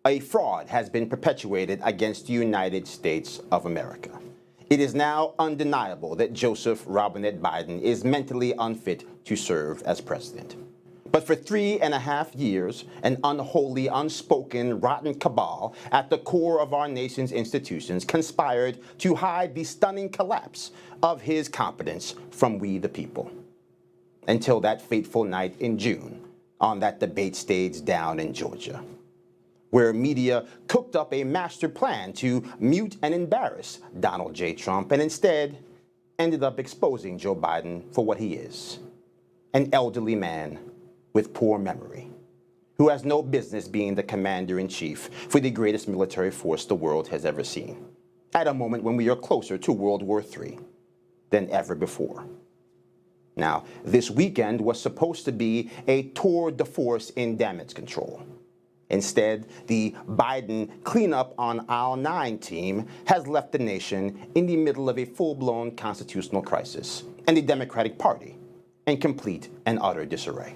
A fraud has been perpetuated against the United States of America. It is now undeniable that Joseph Robinette Biden is mentally unfit to serve as president. But for 3.5 years, an unholy, unspoken, rotten cabal at the core of our nation's institutions conspired to hide the stunning collapse of his competence from we the people. Until that fateful night in June, on that debate stage down in Georgia, where media cooked up a master plan to mute and embarrass Donald J. Trump and instead ended up exposing Joe Biden for what he is, an elderly man with poor memory, who has no business being the commander-in-chief for the greatest military force the world has ever seen, at a moment when we are closer to World War III than ever before. Now, this weekend was supposed to be a tour de force in damage control. Instead, the Biden cleanup on aisle 9 team has left the nation in the middle of a full-blown constitutional crisis and the Democratic Party in complete and utter disarray.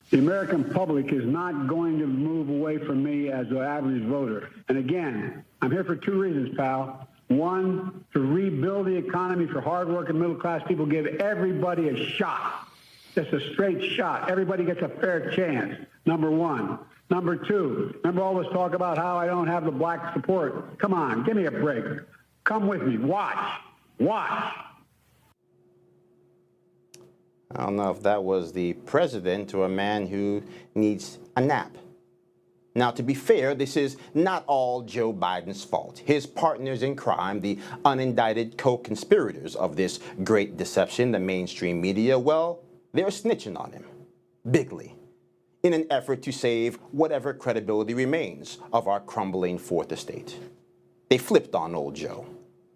The American public is not going to move away from me as an average voter. And again, I'm here for 2 reasons, pal. One, to rebuild the economy for hardworking middle-class people, give everybody a shot. Just a straight shot. Everybody gets a fair chance, number one. Number two, remember all this talk about how I don't have the black support? Come on, give me a break. Come with me. Watch. Watch. I don't know if that was the president or a man who needs a nap. Now, to be fair, this is not all Joe Biden's fault. His partners in crime, the unindicted co-conspirators of this great deception, the mainstream media, well, they're snitching on him, bigly, in an effort to save whatever credibility remains of our crumbling fourth estate. They flipped on old Joe,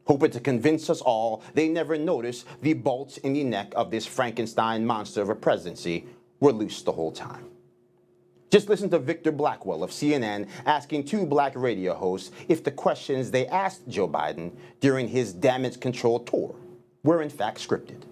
hoping to convince us all they never noticed the bolts in the neck of this Frankenstein monster of a presidency were loose the whole time. Just listen to Victor Blackwell of CNN asking 2 black radio hosts if the questions they asked Joe Biden during his damage control tour were in fact scripted.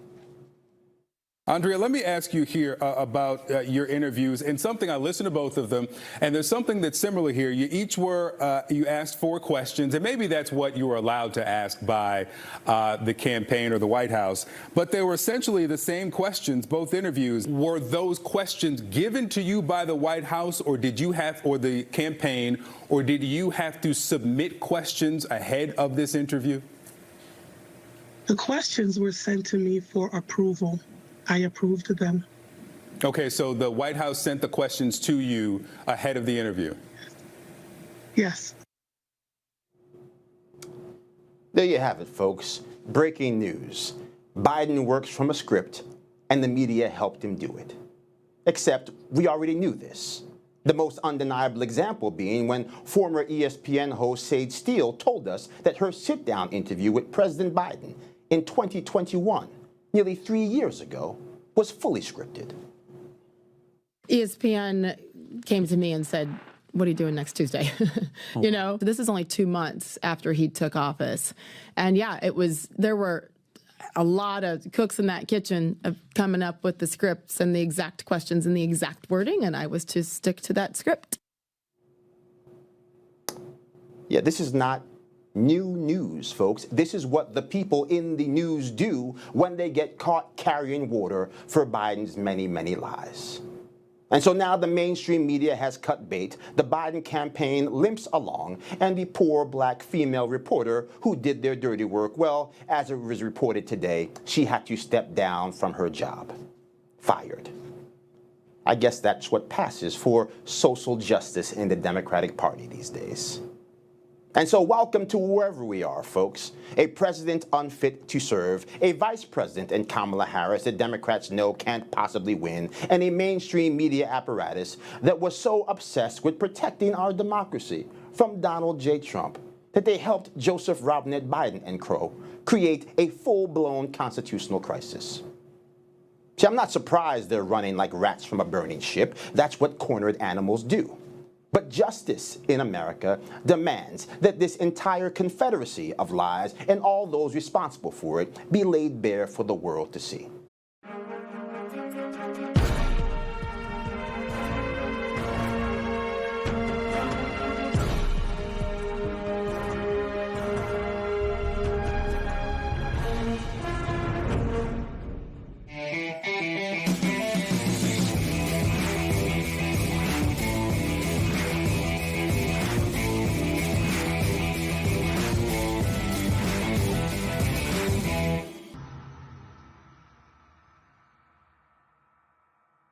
Andrea, let me ask you here about your interviews, and something, I listened to both of them, and there's something that's similar here. You each were, you asked 4 questions, and maybe that's what you were allowed to ask by the campaign or the White House, but they were essentially the same questions, both interviews. Were those questions given to you by the White House, or did you have, or the campaign, or did you have to submit questions ahead of this interview? The questions were sent to me for approval. I approved of them. Okay, so the White House sent the questions to you ahead of the interview? Yes. There you have it, folks. Breaking news. Biden works from a script, and the media helped him do it. Except we already knew this. The most undeniable example being when former ESPN host Sage Steele told us that her sit-down interview with President Biden in 2021, nearly 3 years ago, was fully scripted. ESPN came to me and said, what are you doing next Tuesday? You know, this is only 2 months after he took office. And yeah, there were a lot of cooks in that kitchen of coming up with the scripts and the exact questions and the exact wording, and I was to stick to that script. Yeah, this is not new news, folks. This is what the people in the news do when they get caught carrying water for Biden's many, many lies. And so now the mainstream media has cut bait, the Biden campaign limps along, and the poor black female reporter who did their dirty work, well, as it was reported today, she had to step down from her job. Fired. I guess that's what passes for social justice in the Democratic Party these days. And so welcome to wherever we are, folks. A president unfit to serve, a vice president in Kamala Harris that Democrats know can't possibly win, and a mainstream media apparatus that was so obsessed with protecting our democracy from Donald J. Trump that they helped Joseph Robinette Biden and Crow create a full-blown constitutional crisis. See, I'm not surprised they're running like rats from a burning ship. That's what cornered animals do. But justice in America demands that this entire confederacy of lies and all those responsible for it be laid bare for the world to see.